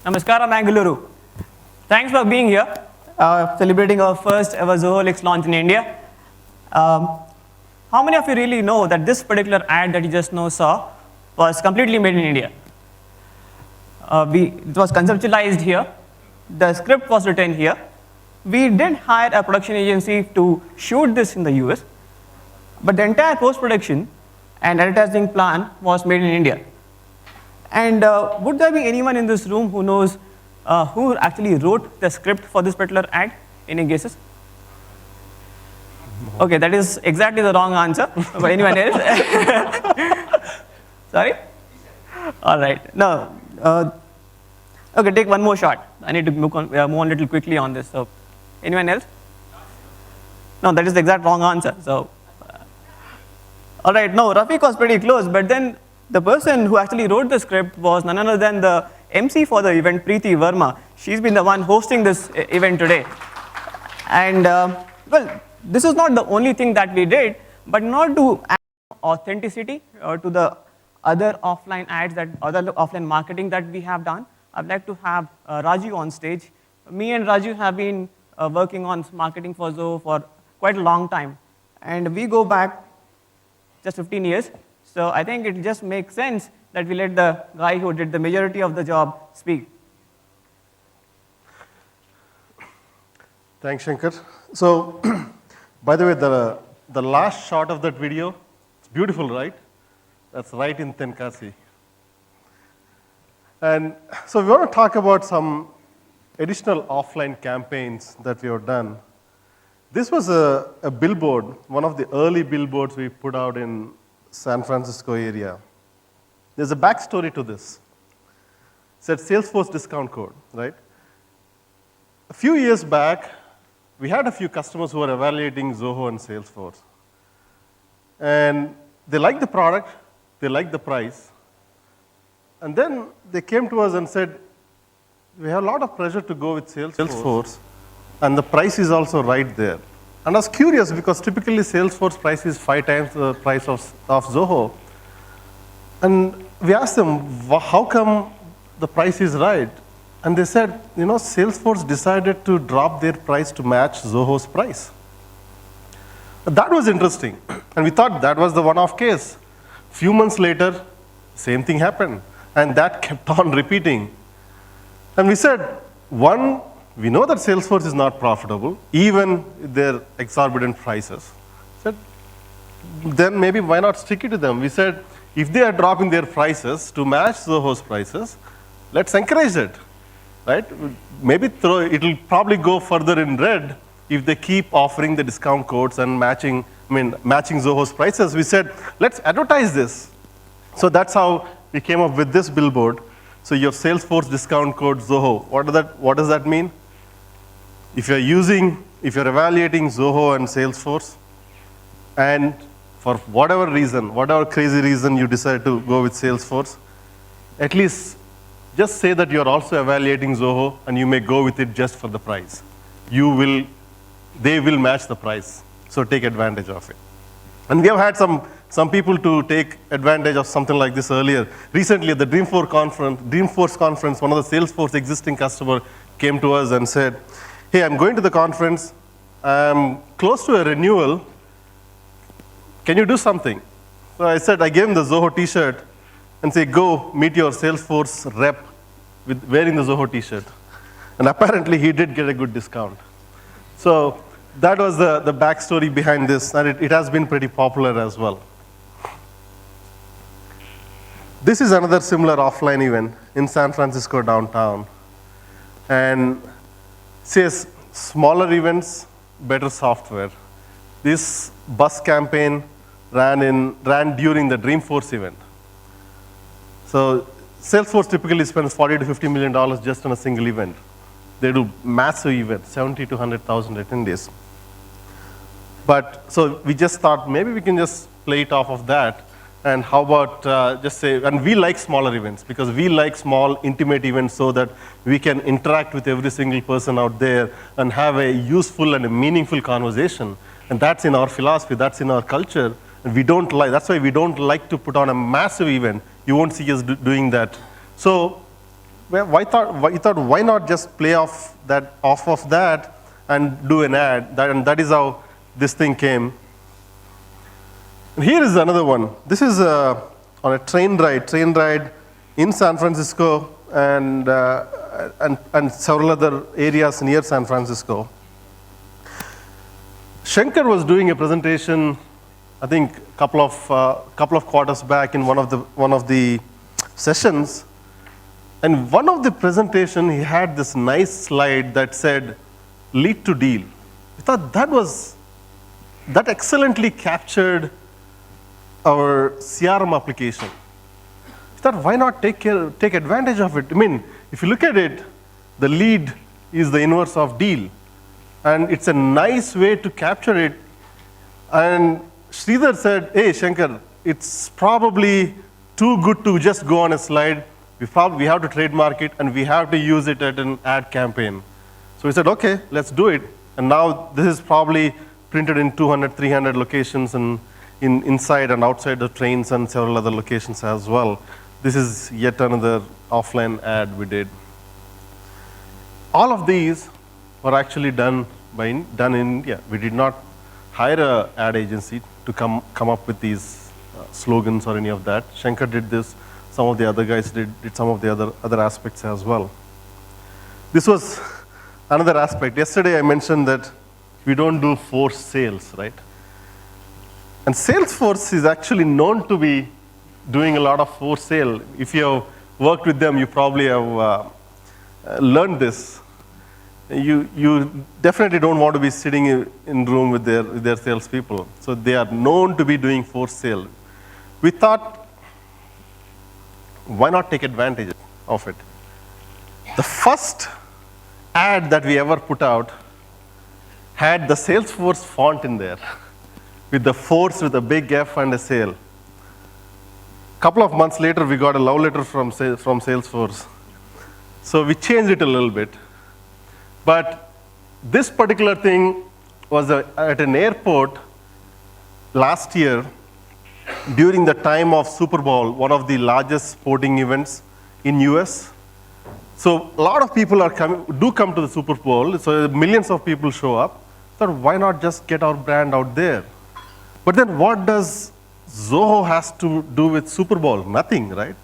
Namaskara, Mangaluru. Thanks for being here, celebrating our first ever Zoho Leaks launch in India. How many of you really know that this particular ad that you just now saw was completely made in India? It was conceptualized here. The script was written here. We did hire a production agency to shoot this in the US, but the entire post-production and advertising plan was made in India. And would there be anyone in this room who knows who actually wrote the script for this particular ad? Any guesses? Okay, that is exactly the wrong answer. But anyone else? Sorry? All right. No. Okay, take one more shot. I need to move on a little quickly on this. So, anyone else? No, that is the exact wrong answer. So, all right. No, Rafiq was pretty close, but then the person who actually wrote the script was none other than the MC for the event, Preeti Verma. She's been the one hosting this event today. And well, this is not the only thing that we did, but not to add authenticity to the other offline ads, other offline marketing that we have done. I'd like to have Raju on stage. Me and Raju have been working on marketing for Zoho for quite a long time. And we go back just 15 years. So I think it just makes sense that we let the guy who did the majority of the job speak. Thanks, Shankar. So, by the way, the last shot of that video, it's beautiful, right? That's right in Tenkasi. And so we want to talk about some additional offline campaigns that we have done. This was a billboard, one of the early billboards we put out in San Francisco area. There's a backstory to this. It said Salesforce discount code, right? A few years back, we had a few customers who were evaluating Zoho and Salesforce. And they liked the product, they liked the price. And then they came to us and said, we have a lot of pressure to go with Salesforce, and the price is also right there. And I was curious because typically Salesforce price is 5 times the price of Zoho. And we asked them, how come the price is right? And they said, Salesforce decided to drop their price to match Zoho's price. That was interesting. And we thought that was the one-off case. Few months later, same thing happened. And that kept on repeating. And we said, one, we know that Salesforce is not profitable, even with their exorbitant prices. Said, then maybe why not stick it to them? We said, if they are dropping their prices to match Zoho's prices, let's encourage it, right? Maybe it'll probably go further in red if they keep offering the discount codes and matching Zoho's prices. We said, let's advertise this. So that's how we came up with this billboard. So your Salesforce discount code Zoho, what does that mean? If you're evaluating Zoho and Salesforce, and for whatever reason, whatever crazy reason you decide to go with Salesforce, at least just say that you're also evaluating Zoho and you may go with it just for the price. They will match the price, so take advantage of it. And we have had some people to take advantage of something like this earlier. Recently at the Dreamforce conference, one of the Salesforce existing customer came to us and said, hey, I'm going to the conference, I'm close to a renewal, can you do something? So I said, I gave him the Zoho t-shirt and say, go meet your Salesforce rep with wearing the Zoho t-shirt. And apparently he did get a good discount. So that was the backstory behind this, and it has been pretty popular as well. This is another similar offline event in San Francisco downtown. And it says, smaller events, better software. This bus campaign ran during the Dreamforce event. So Salesforce typically spends $40 to $50 million just on a single event. They do massive events, 70 to 100,000 attendees. But so we just thought maybe we can just play it off of that. And how about just say, and we like smaller events because we like small, intimate events so that we can interact with every single person out there and have a useful and a meaningful conversation. And that's in our philosophy, that's in our culture. And that's why we don't like to put on a massive event. You won't see us doing that. So why not just play off of that and do an ad? And that is how this thing came. And here is another one. This is on a train ride in San Francisco and several other areas near San Francisco. Shankar was doing a presentation, I think, couple of quarters back in one of the sessions, and one of the presentation he had this nice slide that said "lead to deal." I thought that excellently captured our CRM application. I thought, why not take advantage of it? I mean, if you look at it, the lead is the inverse of deal, and it's a nice way to capture it. And Sridhar said, "Hey, Shankar, it's probably too good to just go on a slide. We have to trademark it, and we have to use it at an ad campaign." So we said, "Okay, let's do it." And now this is probably printed in 200, 300 locations, and inside and outside the trains and several other locations as well. This is yet another offline ad we did. All of these were actually done in India. We did not hire an ad agency to come up with these slogans or any of that. Shankar did this. Some of the other guys did some of the other aspects as well. This was another aspect. Yesterday I mentioned that we don't do forced sales, right? And Salesforce is actually known to be doing a lot of forced sale. If you have worked with them, you probably have learned this. You definitely don't want to be sitting in room with their salespeople. So they are known to be doing forced sale. We thought, why not take advantage of it? The first ad that we ever put out had the Salesforce font in there, with the force with a big F and a sale. Couple of months later, we got a love letter from Salesforce. So we changed it a little bit. But this particular thing was at an airport last year during the time of Super Bowl, one of the largest sporting events in US. So a lot of people do come to the Super Bowl, so millions of people show up. So why not just get our brand out there? But then what does Zoho has to do with Super Bowl? Nothing, right?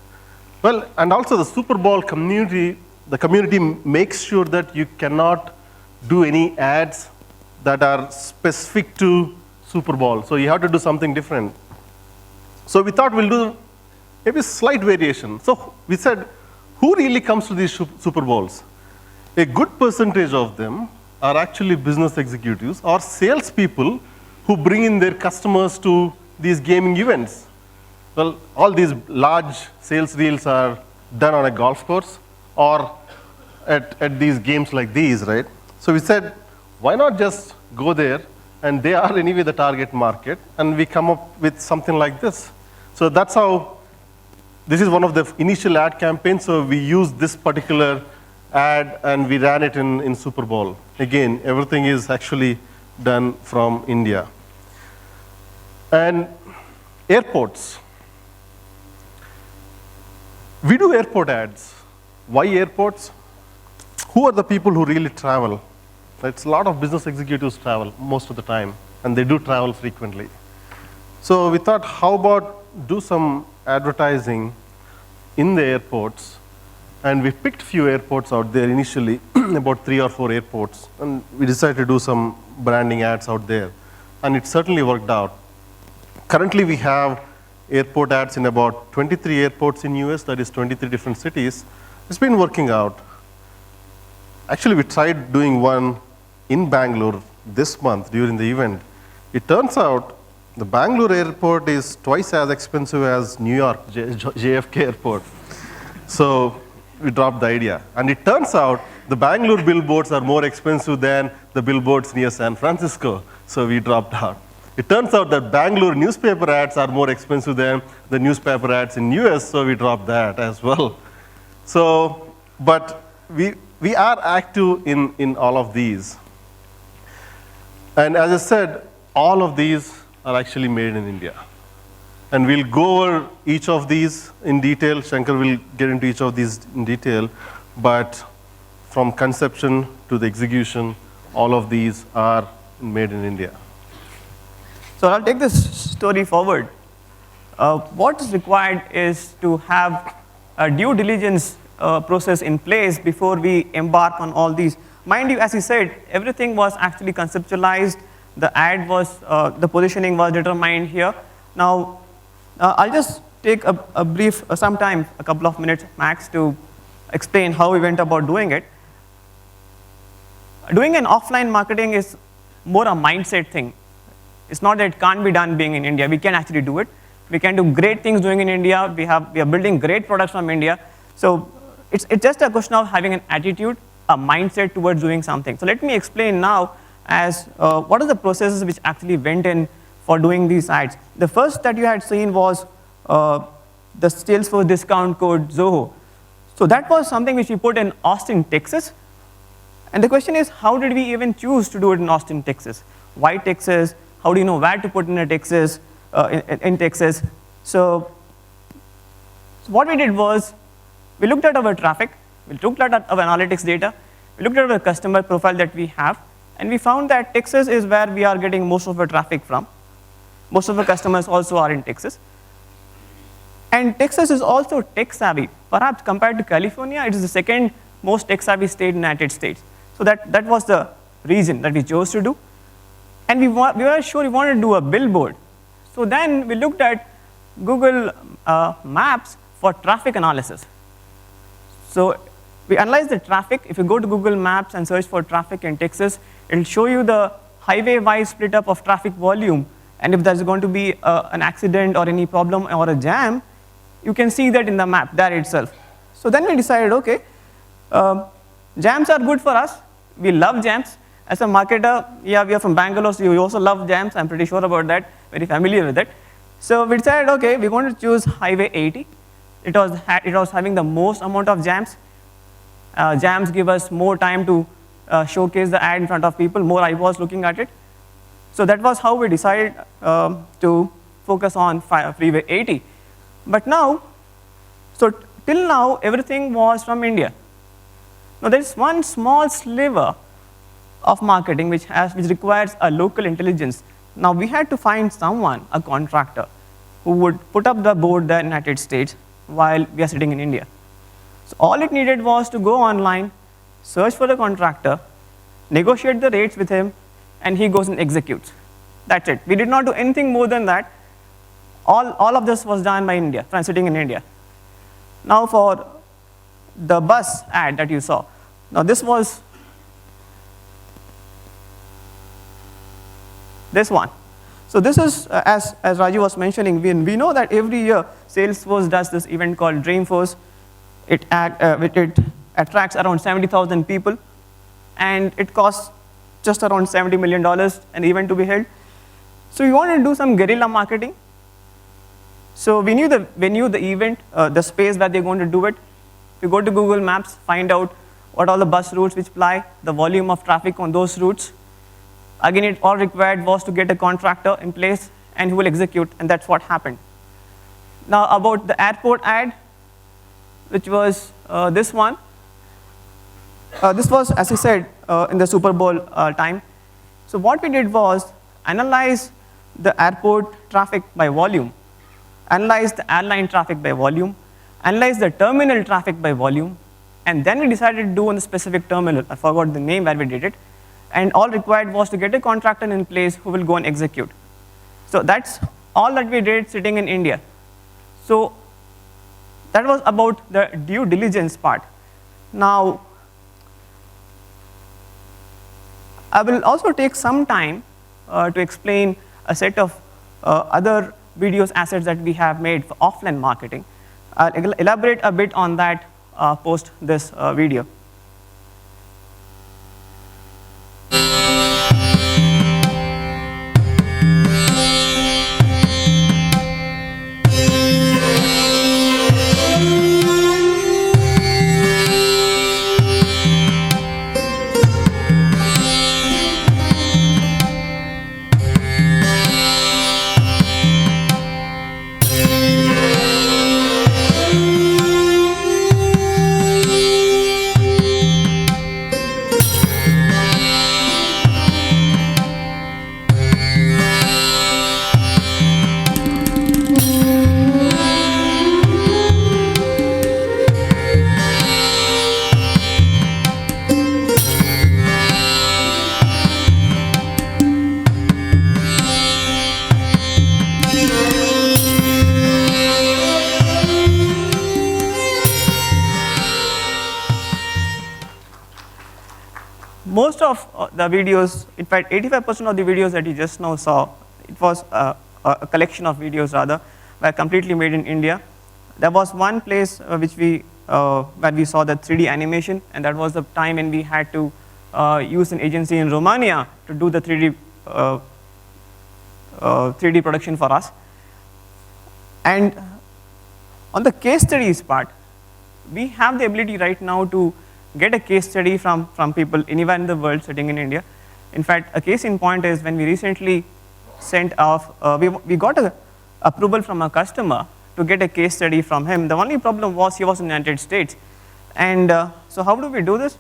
Well, and also the Super Bowl community, the community makes sure that you cannot do any ads that are specific to Super Bowl. So you have to do something different. So we thought we'll do maybe a slight variation. So we said, who really comes to these Super Bowls? A good percentage of them are actually business executives or salespeople who bring in their customers to these gaming events. Well, all these large sales deals are done on a golf course or at these games like these, right? So we said, why not just go there? And they are anyway the target market, and we come up with something like this. So that's how, this is one of the initial ad campaigns, so we used this particular ad and we ran it in Super Bowl. Again, everything is actually done from India. And airports. We do airport ads. Why airports? Who are the people who really travel? It's a lot of business executives travel most of the time, and they do travel frequently. So we thought, how about do some advertising in the airports? And we picked few airports out there initially, about 3 or 4 airports, and we decided to do some branding ads out there. And it certainly worked out. Currently we have airport ads in about 23 airports in US, that is 23 different cities. It's been working out. Actually, we tried doing one in Bangalore this month during the event. It turns out the Bangalore airport is twice as expensive as New York JFK airport. So we dropped the idea. And it turns out the Bangalore billboards are more expensive than the billboards near San Francisco. So we dropped out. It turns out that Bangalore newspaper ads are more expensive than the newspaper ads in US, so we dropped that as well. So, but we are active in all of these. And as I said, all of these are actually made in India. And we'll go over each of these in detail. Shankar will get into each of these in detail. But from conception to the execution, all of these are made in India. So I'll take this story forward. What is required is to have a due diligence process in place before we embark on all these. Mind you, as you said, everything was actually conceptualized. The ad was, the positioning was determined here. Now, I'll just take a brief, some time, a couple of minutes max, to explain how we went about doing it. Doing an offline marketing is more a mindset thing. It's not that it can't be done being in India. We can actually do it. We can do great things doing in India. We are building great products from India. So it's just a question of having an attitude, a mindset towards doing something. So let me explain now as what are the processes which actually went in for doing these ads. The first that you had seen was the Salesforce discount code Zoho. So that was something which we put in Austin, Texas. And the question is, how did we even choose to do it in Austin, Texas? Why Texas? How do you know where to put in a Texas, in Texas? So what we did was, we looked at our traffic, we looked at our analytics data, we looked at our customer profile that we have, and we found that Texas is where we are getting most of our traffic from. Most of our customers also are in Texas. And Texas is also tech savvy. Perhaps compared to California, it is the second most tech savvy state in the United States. So that was the reason that we chose to do. And we were sure we wanted to do a billboard. So then we looked at Google Maps for traffic analysis. So we analyzed the traffic. If you go to Google Maps and search for traffic in Texas, it will show you the highway-wise split up of traffic volume. And if there's going to be an accident or any problem or a jam, you can see that in the map there itself. So then we decided, okay, jams are good for us. We love jams. As a marketer, yeah, we are from Bangalore, so we also love jams. I'm pretty sure about that, very familiar with it. So we decided, okay, we're going to choose Highway 80. It was having the most amount of jams. Jams give us more time to showcase the ad in front of people, more eyeballs looking at it. So that was how we decided to focus on Freeway 80. But now, so till now, everything was from India. Now there is one small sliver of marketing which requires a local intelligence. Now we had to find someone, a contractor, who would put up the board there in the United States while we are sitting in India. So all it needed was to go online, search for a contractor, negotiate the rates with him, and he goes and executes. That's it. We did not do anything more than that. All of this was done by India, from sitting in India. Now for the bus ad that you saw. Now this was this one. So this is, as Raju was mentioning, we know that every year Salesforce does this event called Dreamforce. It attracts around 70,000 people, and it costs just around $70 million an event to be held. So we wanted to do some guerrilla marketing. So we knew the venue, the event, the space where they're going to do it. We go to Google Maps, find out what all the bus routes which ply, the volume of traffic on those routes. Again, it all required was to get a contractor in place and who will execute, and that's what happened. Now about the airport ad, which was this one. This was, as I said, in the Super Bowl time. So what we did was analyze the airport traffic by volume, analyze the airline traffic by volume, analyze the terminal traffic by volume, and then we decided to do on the specific terminal. I forgot the name where we did it. And all required was to get a contractor in place who will go and execute. So that's all that we did sitting in India. So that was about the due diligence part. Now, I will also take some time to explain a set of other videos assets that we have made for offline marketing. I'll elaborate a bit on that post this video. most of the videos, in fact 85% of the videos that you just now saw, it was a collection of videos rather, were completely made in India. There was one place where we saw the 3D animation, and that was the time when we had to use an agency in Romania to do the 3D production for us. And on the case studies part, we have the ability right now to get a case study from people anywhere in the world sitting in India. In fact, a case in point is when we recently sent off, we got a approval from a customer to get a case study from him. The only problem was he was in the United States. And so how do we do this?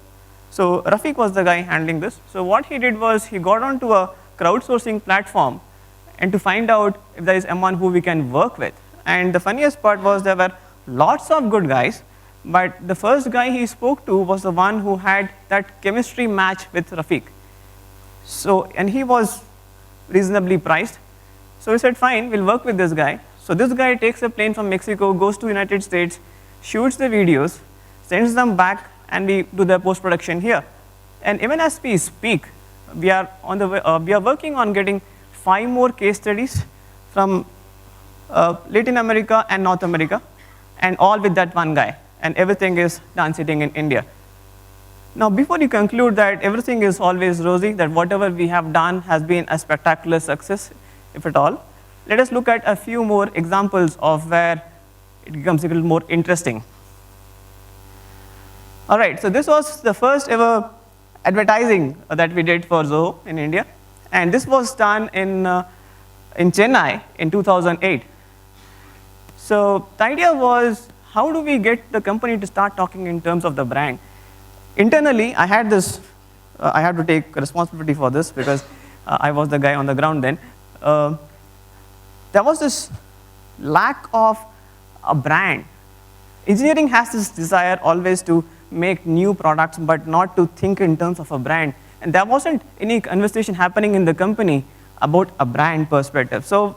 So Rafiq was the guy handling this. So what he did was he got onto a crowdsourcing platform and to find out if there is someone who we can work with. And the funniest part was there were lots of good guys, but the first guy he spoke to was the one who had that chemistry match with Rafiq. So, and he was reasonably priced. So we said, fine, we'll work with this guy. So this guy takes a plane from Mexico, goes to United States, shoots the videos, sends them back, and we do the post-production here. And even as we speak, we are working on getting 5 more case studies from Latin America and North America, and all with that one guy. And everything is done sitting in India. Now, before you conclude that everything is always rosy, that whatever we have done has been a spectacular success, if at all, let us look at a few more examples of where it becomes a little more interesting. All right, so this was the first ever advertising that we did for Zoho in India. And this was done in Chennai in 2008. So the idea was, how do we get the company to start talking in terms of the brand? Internally, I had this, I had to take responsibility for this because I was the guy on the ground then. There was this lack of a brand. Engineering has this desire always to make new products, but not to think in terms of a brand. And there wasn't any conversation happening in the company about a brand perspective. So,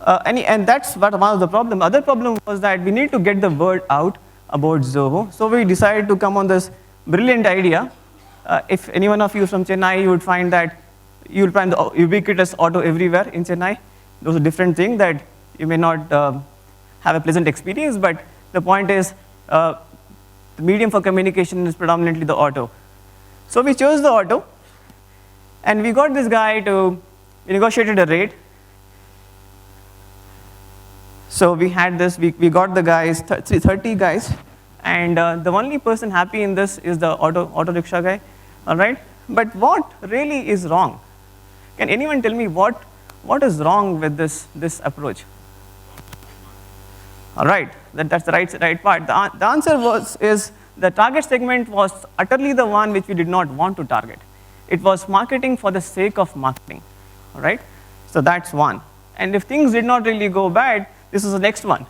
and that's one of the problems. The other problem was that we need to get the word out about Zoho. So we decided to come on this brilliant idea. If any one of you from Chennai, you would find that you will find the ubiquitous auto everywhere in Chennai. Those are different things that you may not have a pleasant experience, but the point is the medium for communication is predominantly the auto. So we chose the auto, and we got this guy to, we negotiated a rate. So we had this, we got the guys, 30 guys, and the only person happy in this is the auto rickshaw guy, all right? But what really is wrong? Can anyone tell me what is wrong with this approach? All right, that's the right part. The answer is the target segment was utterly the one which we did not want to target. It was marketing for the sake of marketing, all right? So that's one. And if things did not really go bad, this is the next one.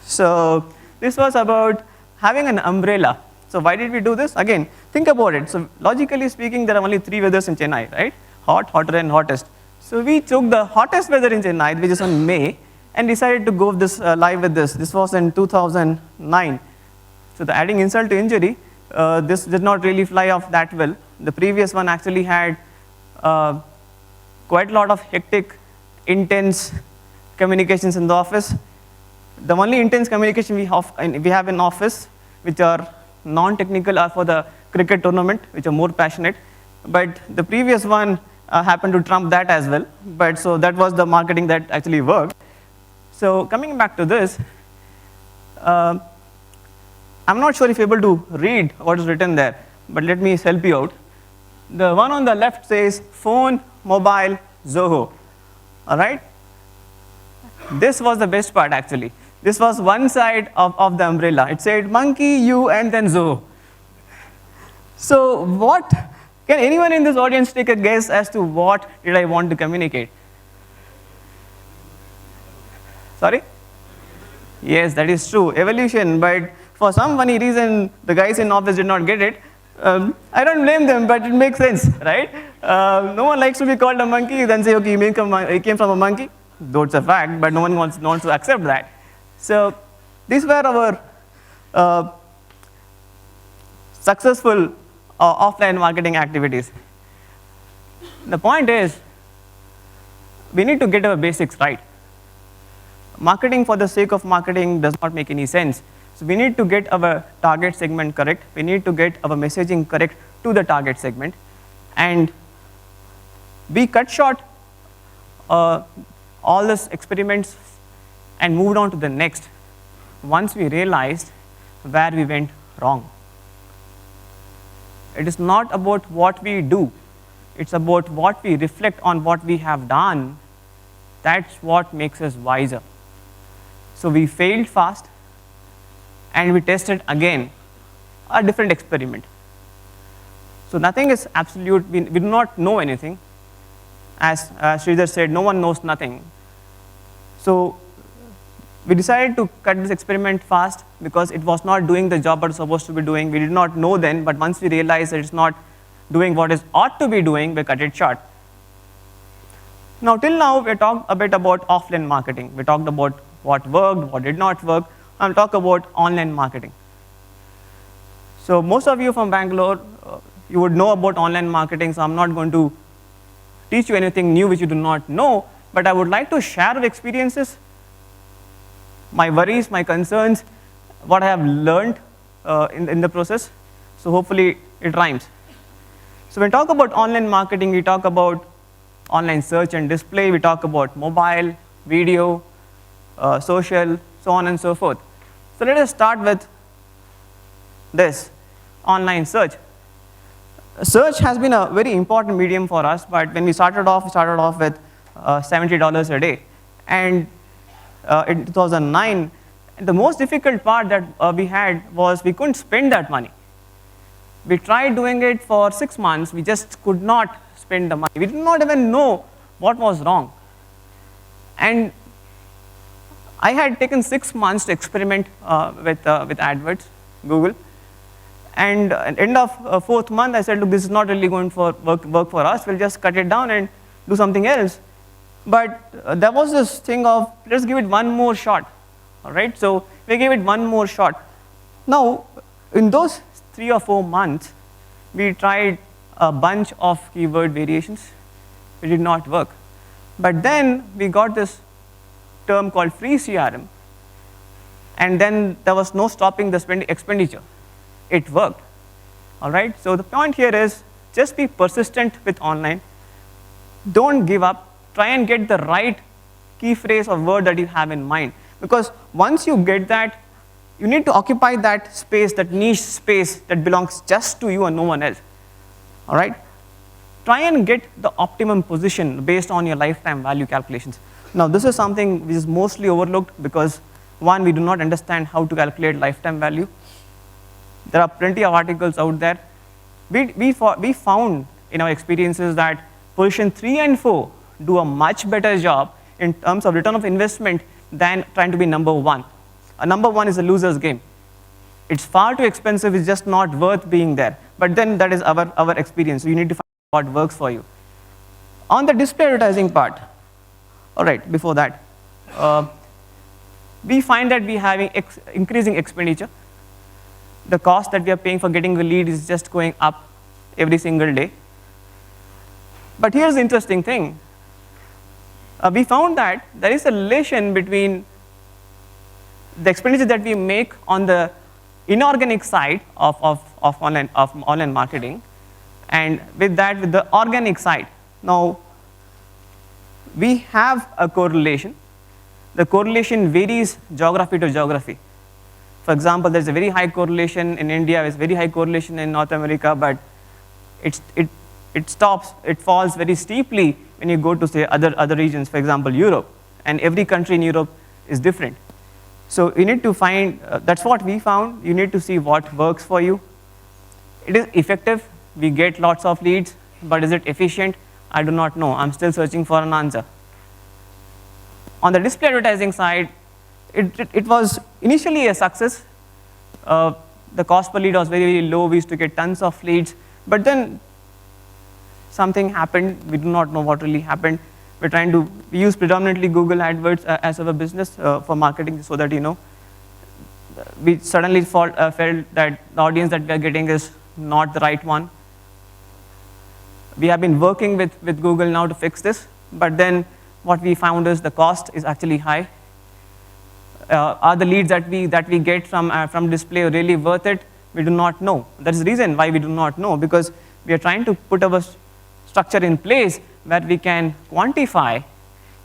So this was about having an umbrella. So why did we do this? Again, think about it. So logically speaking, there are only 3 weathers in Chennai, right? Hot, hotter, and hottest. So we took the hottest weather in Chennai, which is on May, and decided to go this live with this. This was in 2009. So the adding insult to injury, this did not really fly off that well. The previous one actually had quite a lot of hectic, intense communications in the office. The only intense communication we have in office, which are non-technical, are for the cricket tournament, which are more passionate. But the previous one happened to trump that as well. But so that was the marketing that actually worked. So coming back to this, I'm not sure if you're able to read what is written there, but let me help you out. The one on the left says phone, mobile, Zoho, all right? This was the best part actually. This was one side of the umbrella. It said monkey, you, and then Zoho. So what, can anyone in this audience take a guess as to what did I want to communicate? Sorry? Yes, that is true, evolution, but for some funny reason, the guys in office did not get it. I don't blame them, but it makes sense, right? No one likes to be called a monkey, then say, okay, he came from a monkey. Though it's a fact, but no one wants to accept that. So these were our successful offline marketing activities. The point is, we need to get our basics right. Marketing for the sake of marketing does not make any sense. So we need to get our target segment correct. We need to get our messaging correct to the target segment. And we cut short all these experiments and moved on to the next once we realized where we went wrong. It is not about what we do. It's about what we reflect on what we have done. That's what makes us wiser. So we failed fast, and we tested again a different experiment. So nothing is absolute. We do not know anything. As Sridhar said, no one knows nothing. So we decided to cut this experiment fast because it was not doing the job it was supposed to be doing. We did not know then, but once we realized that it's not doing what it ought to be doing, we cut it short. Now, till now, we talked a bit about offline marketing. We talked about what worked, what did not work. I'll talk about online marketing. So most of you from Bangalore, you would know about online marketing, so I'm not going to teach you anything new which you do not know, but I would like to share experiences, my worries, my concerns, what I have learned in the process. So hopefully it rhymes. So when we talk about online marketing, we talk about online search and display, we talk about mobile, video, social, so on and so forth. So let us start with this, online search. Search has been a very important medium for us, but when we started off with $70 a day. And in 2009, the most difficult part that we had was we couldn't spend that money. We tried doing it for 6 months, we just could not spend the money. We did not even know what was wrong. And I had taken 6 months to experiment with AdWords, Google. And at the end of 4th month, I said, look, this is not really going to work for us. We'll just cut it down and do something else. But there was this thing of, let's give it one more shot. All right, so we gave it one more shot. Now, in those 3 or 4 months, we tried a bunch of keyword variations. It did not work. But then we got this term called free CRM. And then there was no stopping the expenditure. It worked. All right, so the point here is just be persistent with online. Don't give up. Try and get the right key phrase or word that you have in mind. Because once you get that, you need to occupy that space, that niche space that belongs just to you and no one else. All right? Try and get the optimum position based on your lifetime value calculations. Now, this is something which is mostly overlooked because, one, we do not understand how to calculate lifetime value. There are plenty of articles out there. We found in our experiences that position 3 and 4 do a much better job in terms of return of investment than trying to be number 1. Number 1 is a loser's game. It's far too expensive, it's just not worth being there. But then that is our experience. So you need to find what works for you. On the display advertising part, all right, before that, we find that we are having increasing expenditure. The cost that we are paying for getting a lead is just going up every single day. But here's the interesting thing. We found that there is a relation between the expenditure that we make on the inorganic side of online marketing, and with the organic side. Now, we have a correlation. The correlation varies geography to geography. For example, there's a very high correlation in India, there's very high correlation in North America, but it falls very steeply when you go to, say, other regions, for example, Europe. And every country in Europe is different. So you need to find, that's what we found, you need to see what works for you. It is effective, we get lots of leads, but is it efficient? I do not know, I'm still searching for an answer. On the display advertising side, it was initially a success. The cost per lead was very, very low, we used to get tons of leads, but then something happened, we do not know what really happened. We use predominantly Google AdWords as our business for marketing, so that, we suddenly felt that the audience that we are getting is not the right one. We have been working with Google now to fix this, but then what we found is the cost is actually high. Are the leads that we get from display really worth it? We do not know. That is the reason why we do not know, because we are trying to put our structure in place where we can quantify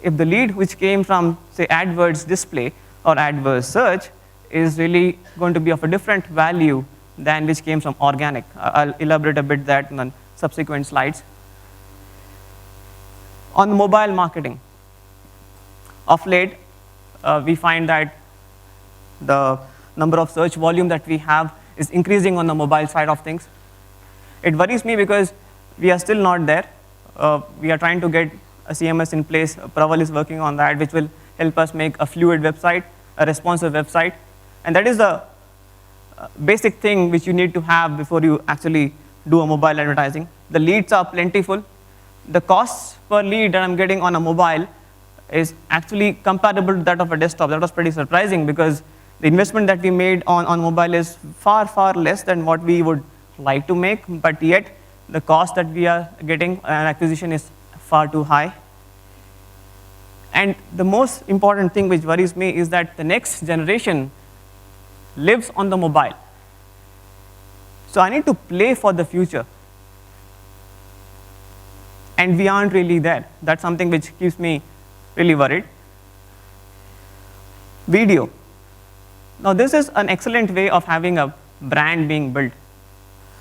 if the lead which came from, say, AdWords display or AdWords search is really going to be of a different value than which came from organic. I'll elaborate a bit that in the subsequent slides. On mobile marketing, of late, we find that the number of search volume that we have is increasing on the mobile side of things. It worries me because we are still not there. We are trying to get a CMS in place. Praval is working on that, which will help us make a fluid website, a responsive website. And that is the basic thing which you need to have before you actually do a mobile advertising. The leads are plentiful. The costs per lead that I'm getting on a mobile is actually comparable to that of a desktop. That was pretty surprising because the investment that we made on mobile is far, far less than what we would like to make, but yet the cost that we are getting an acquisition is far too high. And the most important thing which worries me is that the next generation lives on the mobile. So I need to play for the future. And we aren't really there. That's something which keeps me really worried. Video. Now this is an excellent way of having a brand being built.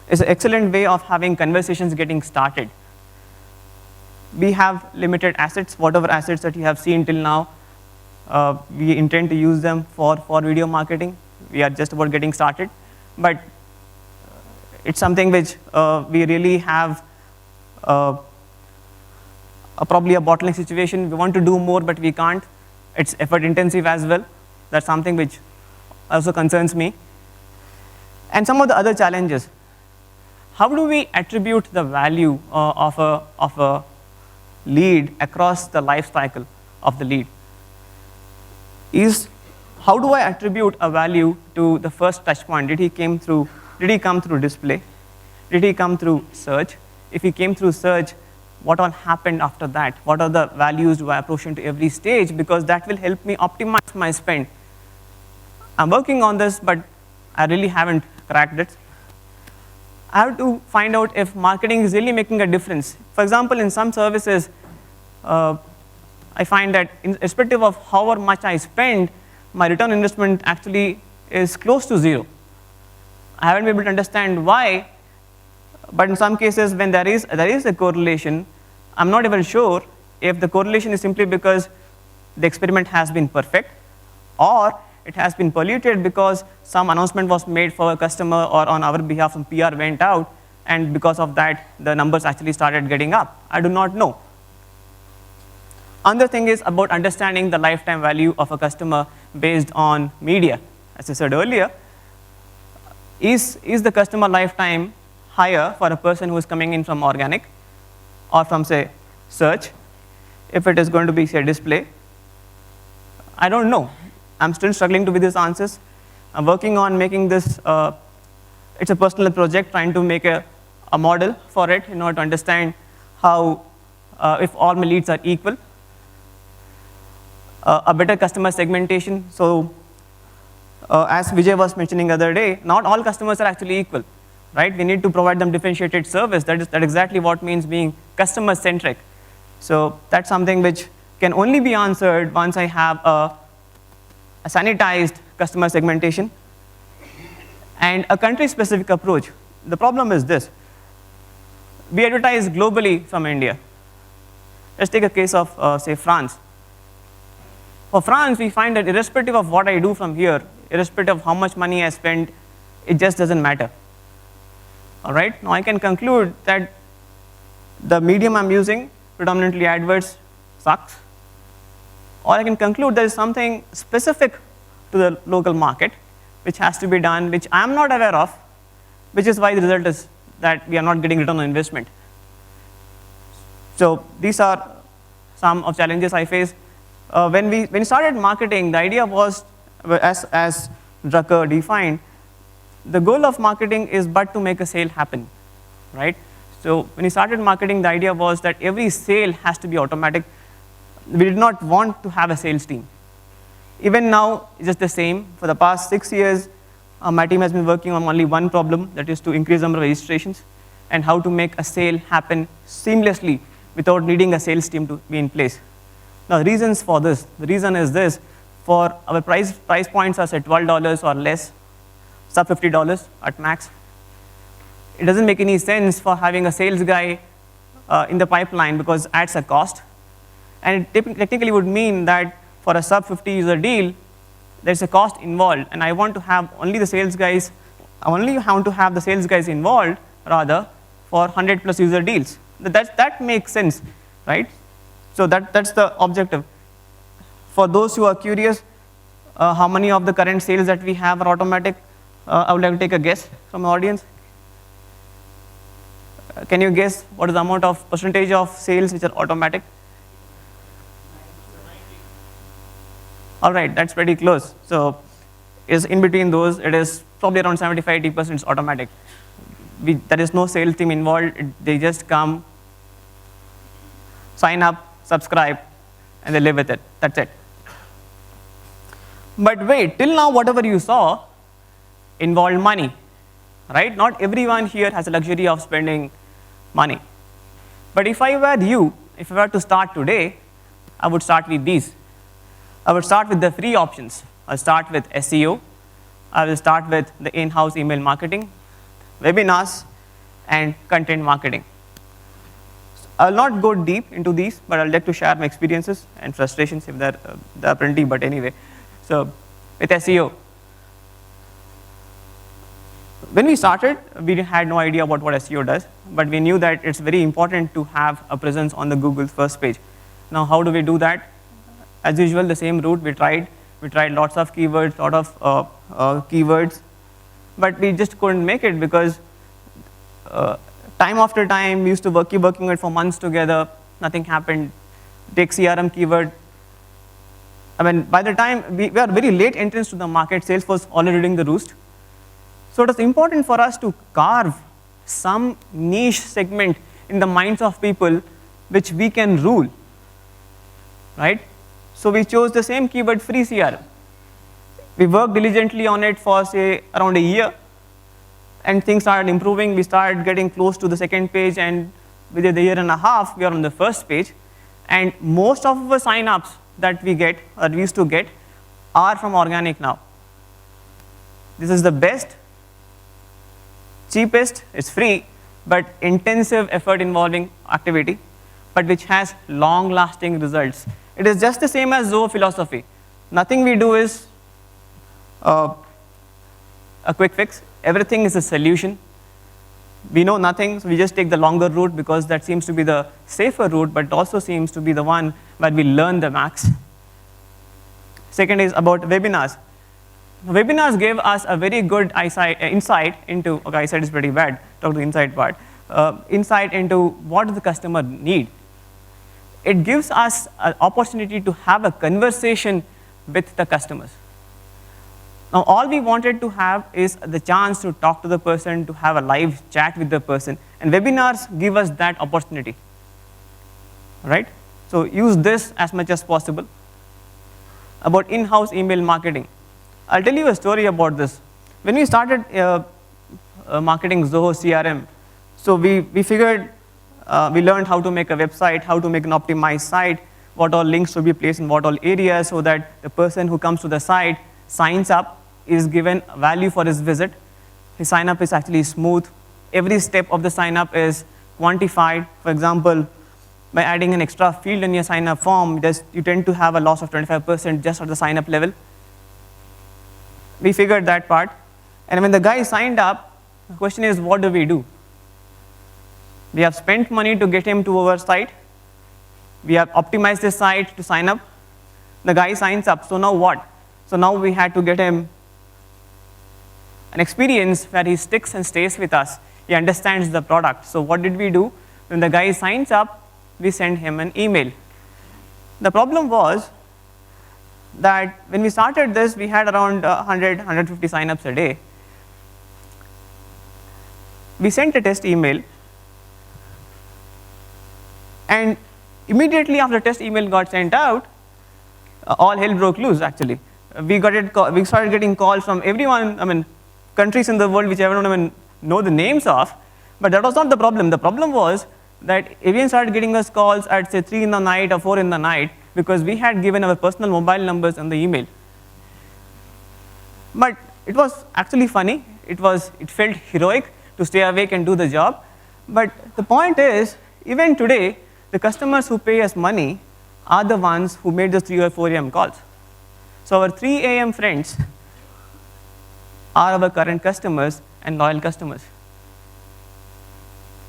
It's an excellent way of having conversations getting started. We have limited assets. Whatever assets that you have seen till now, we intend to use them for video marketing. We are just about getting started. But it's something which we really have probably a bottleneck situation. We want to do more, but we can't. It's effort intensive as well. That's something which also concerns me. And some of the other challenges. How do we attribute the value of a lead across the life cycle of the lead? How do I attribute a value to the first touch point? Did he come through display? Did he come through search? If he came through search, what all happened after that? What are the values do I approach into every stage? Because that will help me optimize my spend. I'm working on this, but I really haven't cracked it. I have to find out if marketing is really making a difference. For example, in some services, I find that irrespective of however much I spend, my return on investment actually is close to zero. I haven't been able to understand why, but in some cases when there is a correlation, I'm not even sure if the correlation is simply because the experiment has been perfect or it has been polluted because some announcement was made for a customer or on our behalf some PR went out, and because of that the numbers actually started getting up. I do not know. Another thing is about understanding the lifetime value of a customer based on media. As I said earlier, is the customer lifetime higher for a person who is coming in from organic or from, say, search? If it is going to be, say, display, I don't know. I'm still struggling with these answers. I'm working on making this, it's a personal project, trying to make a model for it in order to understand how, if all my leads are equal, a better customer segmentation. So as Vijay was mentioning the other day, not all customers are actually equal, right? We need to provide them differentiated service. That exactly what means being customer centric. So that's something which can only be answered once I have a sanitized customer segmentation and a country specific approach. The problem is this: we advertise globally from India. Let's take a case of say France. For France, we find that irrespective of what I do from here, irrespective of how much money I spend, it just doesn't matter. All right, now I can conclude that the medium I'm using, predominantly AdWords, sucks. Or I can conclude there is something specific to the local market which has to be done, which I am not aware of, which is why the result is that we are not getting return on investment. So these are some of challenges I face. When we started marketing, the idea was, as Drucker defined, the goal of marketing is but to make a sale happen, right? So when we started marketing, the idea was that every sale has to be automatic. We did not want to have a sales team. Even now, it's just the same. For the past 6 years, my team has been working on only one problem, that is to increase the number of registrations and how to make a sale happen seamlessly without needing a sales team to be in place. Now, reasons for this. The reason is this. For our price points are set $12 or less, sub $50 at max. It doesn't make any sense for having a sales guy in the pipeline because it adds a cost. And it technically would mean that for a sub 50 user deal, there's a cost involved, and I want to have only the sales guys, I only want to have the sales guys involved rather for 100 plus user deals. That makes sense, right? So that's the objective. For those who are curious, how many of the current sales that we have are automatic, I would like to take a guess from the audience. Can you guess what is the amount of percentage of sales which are automatic? All right, that's pretty close. So is in between those, it is probably around 75-80% is automatic. There is no sales team involved. They just come, sign up, subscribe, and they live with it. That's it. But wait, till now whatever you saw involved money, right? Not everyone here has the luxury of spending money. But if I were you, if I were to start today, I would start with these. I would start with the free options. I'll start with SEO. I will start with the in-house email marketing, webinars, and content marketing. I'll not go deep into these, but I'll like to share my experiences and frustrations if there are plenty, but anyway. So with SEO, when we started, we had no idea about what SEO does, but we knew that it's very important to have a presence on the Google first page. Now, how do we do that? As usual, the same route we tried. We tried lots of keywords, keywords, but we just couldn't make it because time after time, we used to keep working on it for months together. Nothing happened. Take CRM keyword. I mean, by the time we are very late entrance to the market, sales was already doing the roost. So it is important for us to carve some niche segment in the minds of people which we can rule, right? So we chose the same keyword, free CRM. We worked diligently on it for say around a year, and things started improving. We started getting close to the second page, and within a year and a half, we are on the first page. And most of the sign-ups that we get, or we used to get, are from organic now. This is the best, cheapest, it's free, but intensive effort involving activity, but which has long-lasting results. It is just the same as Zoho philosophy. Nothing we do is a quick fix. Everything is a solution. We know nothing, so we just take the longer route because that seems to be the safer route, but it also seems to be the one where we learn the max. Second is about webinars. Webinars gave us a very good insight into, okay, eyesight is pretty bad, talk to the inside part, insight into what does the customer need. It gives us an opportunity to have a conversation with the customers. Now, all we wanted to have is the chance to talk to the person, to have a live chat with the person, and webinars give us that opportunity, right? So use this as much as possible. About in-house email marketing. I'll tell you a story about this. When we started marketing Zoho CRM, so we figured, we learned how to make a website, how to make an optimized site, what all links should be placed in what all areas, so that the person who comes to the site signs up, is given value for his visit. His sign up is actually smooth. Every step of the sign up is quantified. For example, by adding an extra field in your sign up form, you tend to have a loss of 25% just at the sign up level. We figured that part. And when the guy signed up, the question is, what do we do? We have spent money to get him to our site. We have optimized the site to sign up. The guy signs up, so now what? So now we had to get him an experience where he sticks and stays with us. He understands the product. So what did we do? When the guy signs up, we send him an email. The problem was that when we started this, we had around 100, 150 signups a day. we sent a test email, and immediately after the test email got sent out, all hell broke loose actually. We started getting calls from everyone, I mean, countries in the world which I don't even know the names of, but that was not the problem. The problem was that everyone started getting us calls at say 3 in the night or 4 in the night because we had given our personal mobile numbers in the email. But it was actually funny. It felt heroic to stay awake and do the job. But the point is, even today, the customers who pay us money are the ones who made those 3 or 4 a.m. calls. So our 3 a.m. friends are our current customers and loyal customers.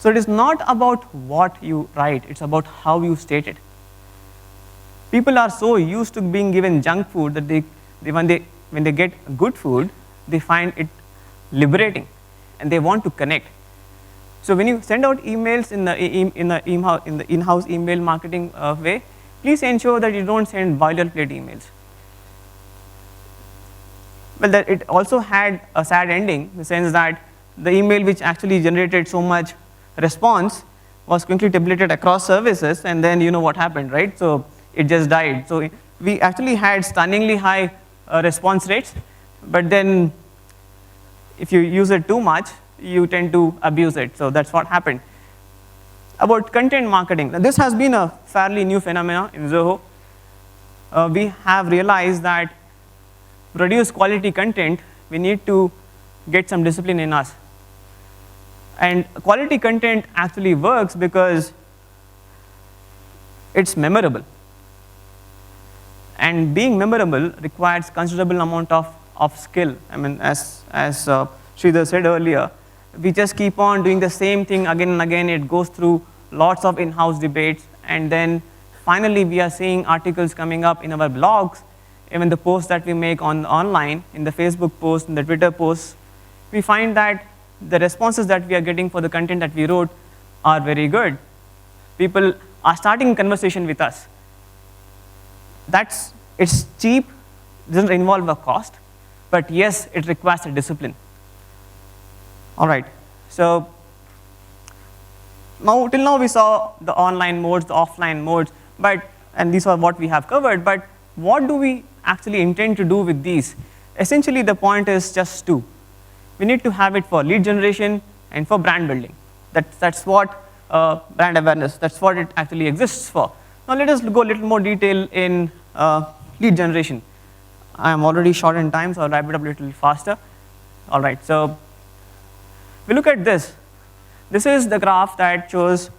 So it is not about what you write, it's about how you state it. People are so used to being given junk food that when they get good food, they find it liberating and they want to connect. So when you send out emails in the in-house email marketing way, please ensure that you don't send boilerplate emails. Well, it also had a sad ending in the sense that the email which actually generated so much response was quickly tabulated across services, and then you know what happened, right? So it just died. So we actually had stunningly high response rates, but then if you use it too much, you tend to abuse it. So that's what happened. About content marketing. Now, this has been a fairly new phenomenon in Zoho. We have realized that to produce quality content, we need to get some discipline in us. And quality content actually works because it's memorable. And being memorable requires considerable amount of skill. I mean, as Sridhar said earlier, we just keep on doing the same thing again and again. It goes through lots of in-house debates, and then finally we are seeing articles coming up in our blogs, even the posts that we make online, in the Facebook posts, in the Twitter posts. We find that the responses that we are getting for the content that we wrote are very good. People are starting conversation with us. It's cheap, doesn't involve a cost, but yes, it requires a discipline. All right, so till now we saw the online modes, the offline modes, and these are what we have covered, but what do we actually intend to do with these? Essentially, the point is just two. We need to have it for lead generation and for brand building. That's what brand awareness, that's what it actually exists for. Now let us go a little more detail in lead generation. I am already short in time, so I'll wrap it up a little faster. All right, so we look at this. This is the graph that shows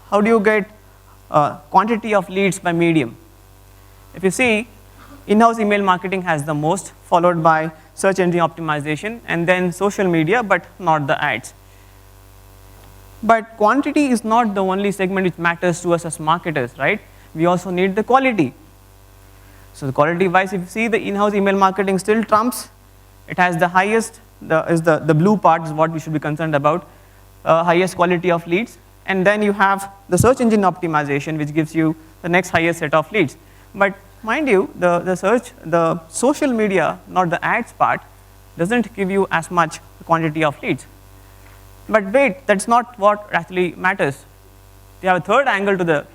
how do you get quantity of leads by medium. If you see, in-house email marketing has the most, followed by search engine optimization, and then social media, but not the ads. But quantity is not the only segment which matters to us as marketers, right? We also need the quality. So the quality wise, if you see, the in-house email marketing still trumps. It has the highest, the blue part is what we should be concerned about, highest quality of leads. And then you have the search engine optimization, which gives you the next highest set of leads. But mind you, the social media, not the ads part, doesn't give you as much quantity of leads. But wait, that's not what actually matters. We have a third angle to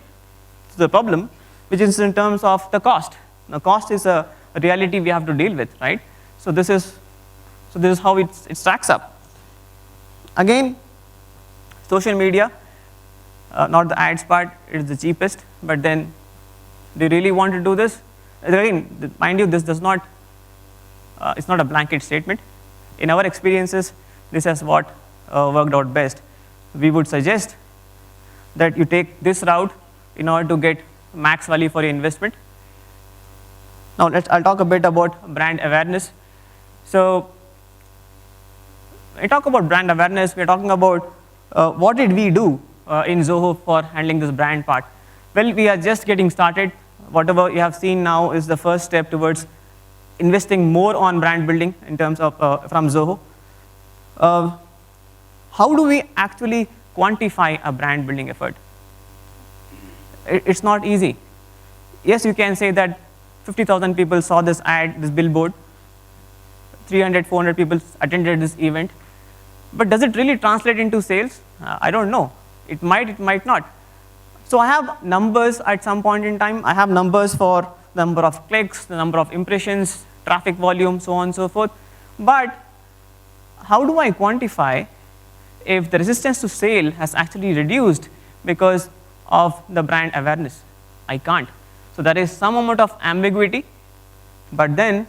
the problem, which is in terms of the cost. Now, cost is a reality we have to deal with, right? So this is how it stacks up. Again, social media, not the ads part, it is the cheapest. But then, do you really want to do this? Again, mind you, this does not. It's not a blanket statement. In our experiences, this is what worked out best. We would suggest that you take this route in order to get max value for your investment. Now I'll talk a bit about brand awareness. So when I talk about brand awareness, we're talking about what did we do in Zoho for handling this brand part. Well, we are just getting started. Whatever you have seen now is the first step towards investing more on brand building in terms of from Zoho. How do we actually quantify a brand building effort? It's not easy. Yes, you can say that 50,000 people saw this ad, this billboard, 300, 400 people attended this event. But does it really translate into sales? I don't know. It might not. So I have numbers at some point in time. I have numbers for the number of clicks, the number of impressions, traffic volume, so on and so forth. But how do I quantify if the resistance to sale has actually reduced because of the brand awareness? I can't. So there is some amount of ambiguity, but then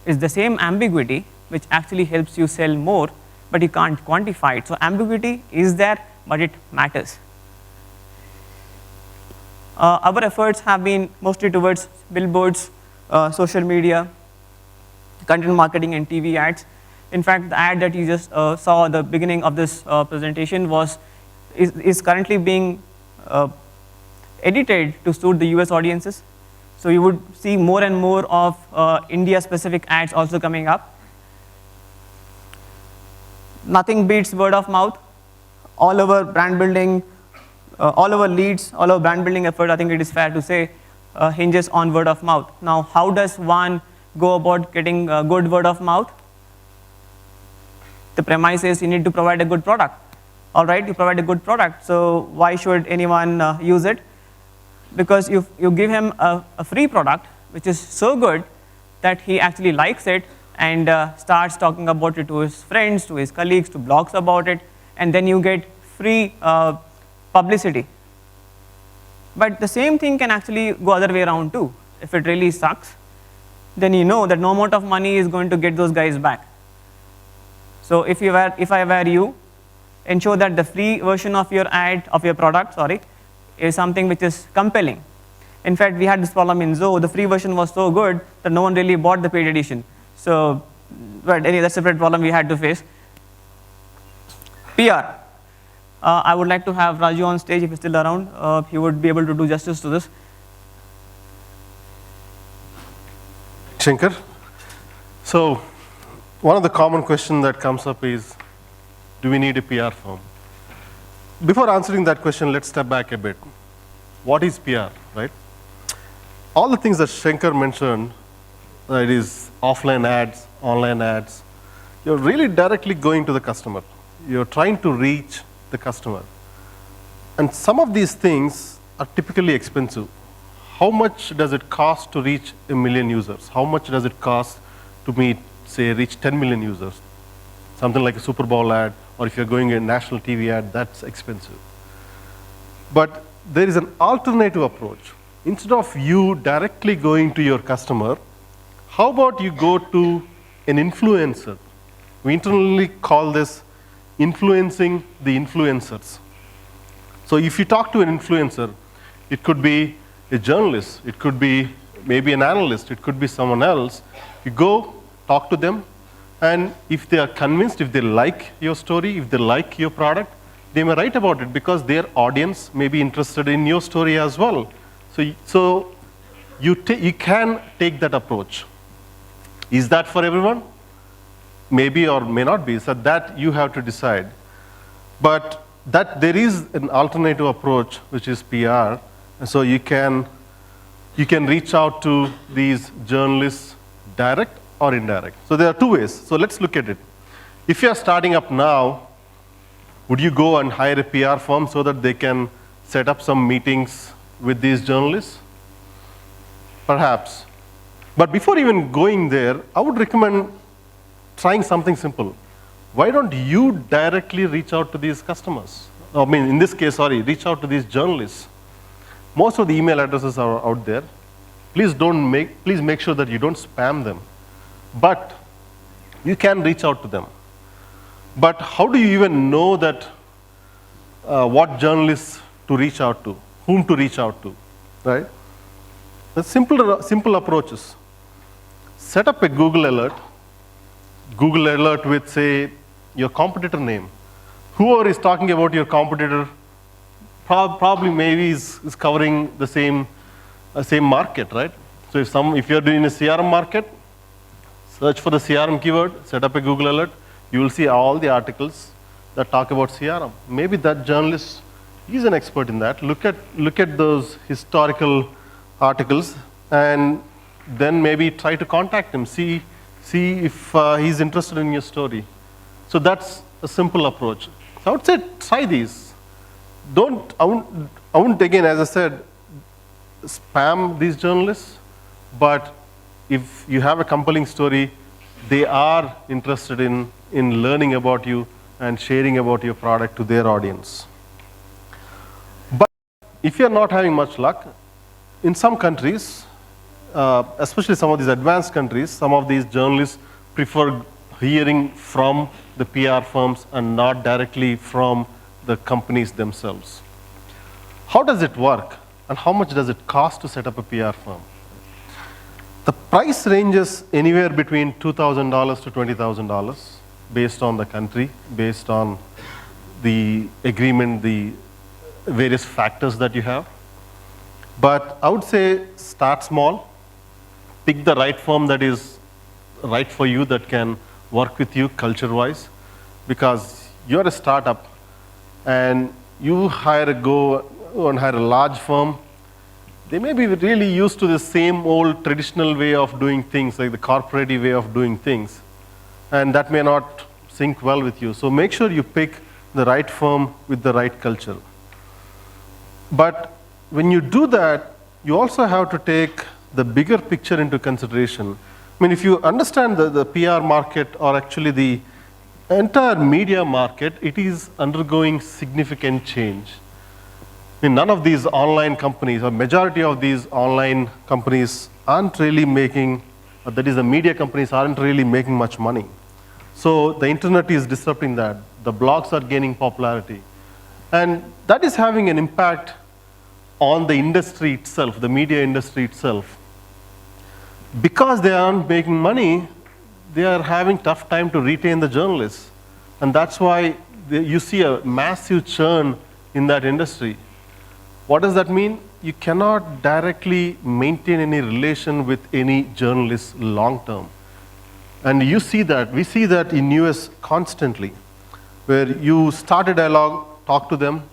it's the same ambiguity which actually helps you sell more, but you can't quantify it. So ambiguity is there, but it matters. Our efforts have been mostly towards billboards, social media, content marketing, and TV ads. In fact, the ad that you just saw at the beginning of this presentation is currently being edited to suit the US audiences. So you would see more and more of India-specific ads also coming up. Nothing beats word of mouth. All our brand building, all our leads, all our brand building effort, I think it is fair to say, hinges on word of mouth. Now, how does one go about getting good word of mouth? The premise is you need to provide a good product. All right, you provide a good product, so why should anyone use it? Because you give him a free product, which is so good that he actually likes it and starts talking about it to his friends, to his colleagues, to blogs about it, and then you get free publicity. But the same thing can actually go other way around too. If it really sucks, then you know that no amount of money is going to get those guys back. So if I were you, ensure that the free version of your ad, of your product, is something which is compelling. In fact, we had this problem in Zoho. The free version was so good that no one really bought the paid edition. So, but anyway, that's a separate problem we had to face. PR. I would like to have Raju on stage if he's still around. He would be able to do justice to this. Shankar. So, one of the common questions that comes up is, do we need a PR firm? Before answering that question, let's step back a bit. What is PR, right? All the things that Shankar mentioned, it is offline ads, online ads, you're really directly going to the customer. You're trying to reach the customer. And some of these things are typically expensive. How much does it cost to reach 1 million users? How much does it cost to reach 10 million users? Something like a Super Bowl ad, or if you're going a national TV ad, that's expensive. But there is an alternative approach. Instead of you directly going to your customer, how about you go to an influencer? We internally call this influencing the influencers. So if you talk to an influencer, it could be a journalist, it could be maybe an analyst, it could be someone else. You go, talk to them, and if they are convinced, if they like your story, if they like your product, they may write about it because their audience may be interested in your story as well. So you can take that approach. Is that for everyone? Maybe or may not be, so that you have to decide. But that there is an alternative approach, which is PR, and so you can reach out to these journalists direct or indirect. So there are two ways. So let's look at it. If you are starting up now, would you go and hire a PR firm so that they can set up some meetings with these journalists? Perhaps. But before even going there, I would recommend trying something simple. Why don't you directly reach out to these customers? I mean, in this case, reach out to these journalists. Most of the email addresses are out there. Please make sure that you don't spam them. But you can reach out to them. But how do you even know that what journalists to reach out to, whom to reach out to, right? The simple approaches. Set up a Google alert with, say, your competitor name. Whoever is talking about your competitor probably maybe is covering the same market, right? So if you're doing a CRM market, search for the CRM keyword, set up a Google alert, you will see all the articles that talk about CRM. Maybe that journalist is an expert in that. Look at those historical articles and then maybe try to contact him, see if he's interested in your story. So that's a simple approach. So I would say try these. I wouldn't again, as I said, spam these journalists, but if you have a compelling story, they are interested in learning about you and sharing about your product to their audience. But if you're not having much luck, in some countries, especially some of these advanced countries, some of these journalists prefer hearing from the PR firms and not directly from the companies themselves. How does it work, and how much does it cost to set up a PR firm? The price ranges anywhere between $2,000 to $20,000 based on the country, based on the agreement, the various factors that you have. But I would say start small, pick the right firm that is right for you, that can work with you culture-wise, because you're a startup and you hire a large firm. They may be really used to the same old traditional way of doing things, like the corporate way of doing things, and that may not sync well with you. So make sure you pick the right firm with the right culture. But when you do that, you also have to take the bigger picture into consideration. I mean, if you understand the PR market, or actually the entire media market, it is undergoing significant change. I mean, none of these online companies, or majority of these online companies aren't really making, that is, the media companies aren't really making much money. So the internet is disrupting that. The blogs are gaining popularity. And that is having an impact on the industry itself, the media industry itself. Because they aren't making money, they are having tough time to retain the journalists. And that's why you see a massive churn in that industry. What does that mean? You cannot directly maintain any relation with any journalist long term. And you see that, we see that in US constantly, where you start a dialogue, talk to them,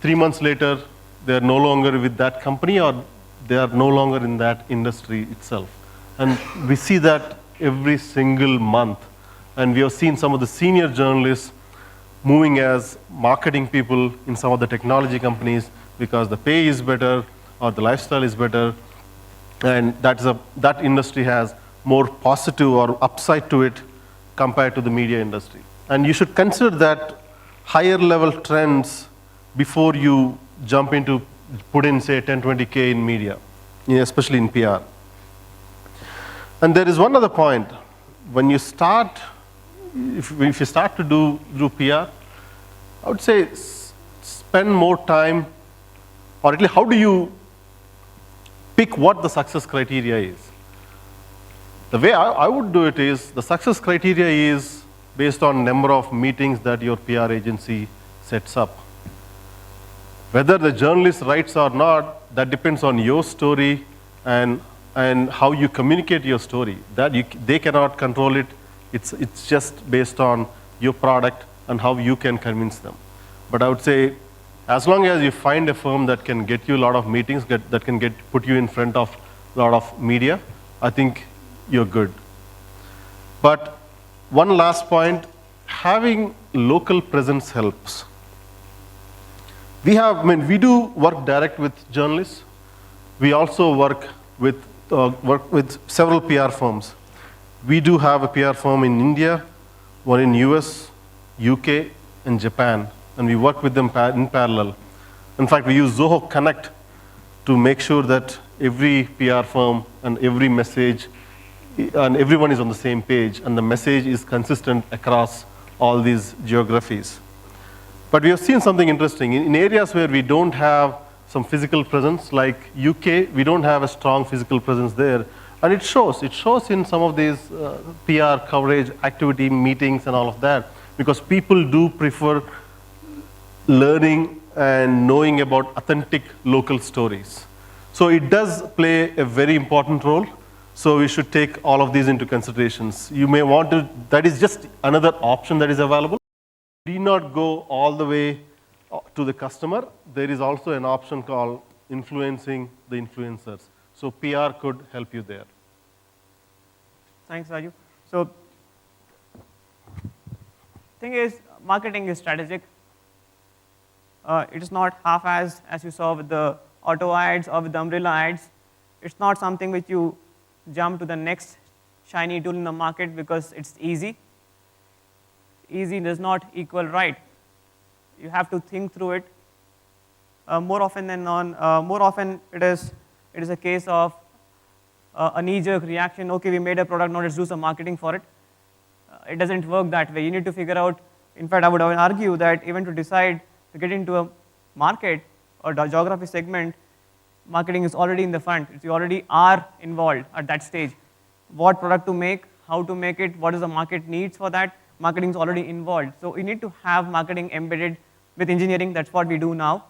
3 months later, they're no longer with that company, or they are no longer in that industry itself. And we see that every single month. And we have seen some of the senior journalists moving as marketing people in some of the technology companies because the pay is better or the lifestyle is better. And that industry has more positive or upside to it compared to the media industry. And you should consider that higher level trends before you jump into, put in, say, 10, 20K in media, especially in PR. And there is one other point. When you start, if you start to do PR, I would say spend more time, or at least how do you pick what the success criteria is? The way I would do it is, the success criteria is based on number of meetings that your PR agency sets up. Whether the journalist writes or not, that depends on your story and how you communicate your story. They cannot control it. It's just based on your product and how you can convince them. But I would say, as long as you find a firm that can get you a lot of meetings, that can put you in front of a lot of media, I think you're good. But one last point, having local presence helps. We do work direct with journalists. We also work with several PR firms. We do have a PR firm in India, one in US, UK, and Japan, and we work with them in parallel. In fact, we use Zoho Connect to make sure that every PR firm and every message, and everyone is on the same page, and the message is consistent across all these geographies. But we have seen something interesting. In areas where we don't have some physical presence, like UK, we don't have a strong physical presence there. And it shows. It shows in some of these PR coverage, activity, meetings, and all of that, because people do prefer learning and knowing about authentic local stories. So it does play a very important role. So we should take all of these into considerations. You may want to, that is just another option that is available. Do not go all the way to the customer. There is also an option called influencing the influencers. So PR could help you there. Thanks, Raju. So thing is, marketing is strategic. It is not half-assed, as you saw with the auto ads or with the umbrella ads. It's not something which you jump to the next shiny tool in the market because it's easy. Easy does not equal right. You have to think through it. More often than not, more often it is a case of a knee-jerk reaction. Okay, we made a product, now let's do some marketing for it. It doesn't work that way. You need to figure out. In fact, I would argue that even to decide to get into a market or the geography segment, marketing is already in the front. You already are involved at that stage. What product to make, how to make it, what is the market needs for that, marketing is already involved. So you need to have marketing embedded with engineering. That's what we do now.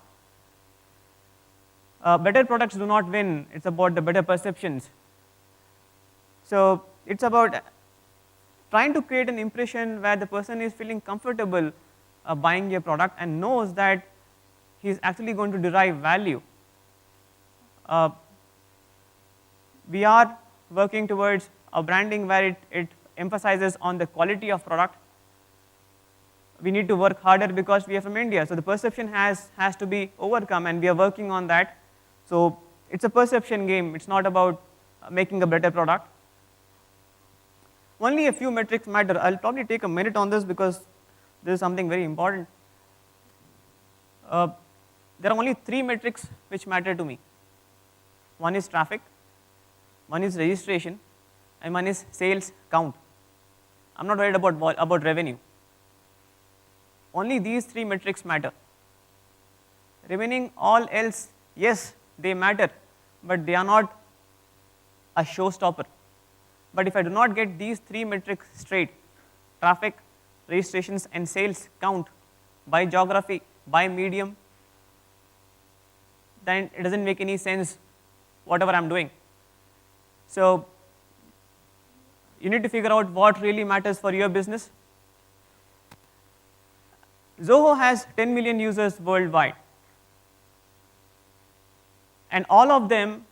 Better products do not win. It's about the better perceptions. So it's about trying to create an impression where the person is feeling comfortable buying your product and knows that he's actually going to derive value. We are working towards a branding where it emphasizes on the quality of product. We need to work harder because we are from India, so the perception has to be overcome, and we are working on that. So it's a perception game. It's not about making a better product. Only a few metrics matter. I'll probably take a minute on this because this is something very important. There are only 3 metrics which matter to me. One is traffic, one is registration, and one is sales count. I'm not worried about revenue. Only these 3 metrics matter. Remaining all else, yes, they matter, but they are not a showstopper. But if I do not get these 3 metrics straight, traffic, registrations, and sales count by geography, by medium, then it doesn't make any sense whatever I'm doing. So you need to figure out what really matters for your business. Zoho has 10 million users worldwide, and all of them,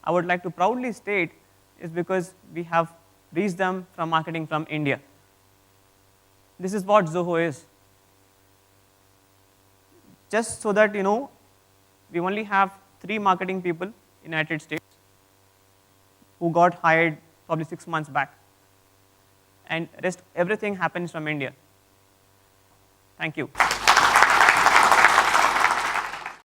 I would like to proudly state, is because we have reached them from marketing from India. This is what Zoho is. Just so that you know, we only have 3 marketing people in the United States who got hired probably 6 months back, and everything happens from India. Thank you.